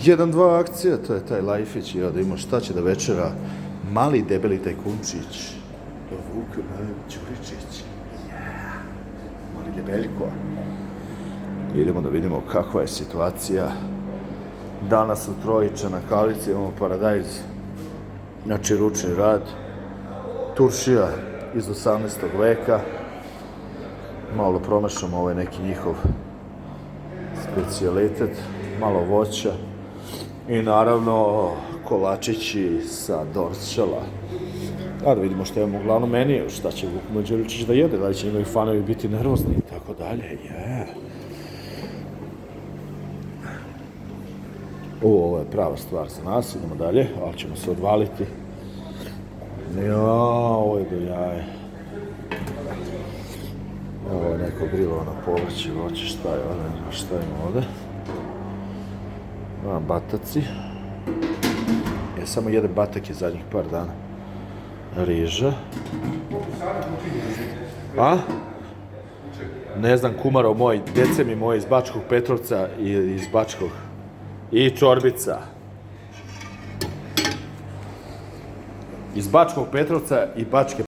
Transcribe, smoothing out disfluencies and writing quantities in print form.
1-2 akcija, to je taj Lajfić, da ima šta će da večera. Mali debeli tajkunčić. Vuk Ćuričić. Mali debeljko. Idemo da vidimo kakva je situacija. Danas u Trojića na Kalici imamo paradajz. Znači ručni rad. Turšija iz 18. veka. Malo promešamo ovaj neki njihov specijalitet. Malo voća. I naravno kolačići sa Dorćala. Da vidimo što imamo uglavnom meniju, šta će Vuk Đuričić da jede, da li će njegovi fanovi biti nervozni i tako dalje. Ovo je prava stvar za nas, idemo dalje, ali ćemo se odvaliti. Ovo je do jaje. Ovo je neko grilovano povrće, voće, šta ima ovde? Bataci. Samo jede batake zadnjih par dana. Riža. Ne znam, kumarov moj, dece mi moje iz Bačkog Petrovca i iz Bačkog. I čorbica. Iz Bačkog Petrovca i Bačke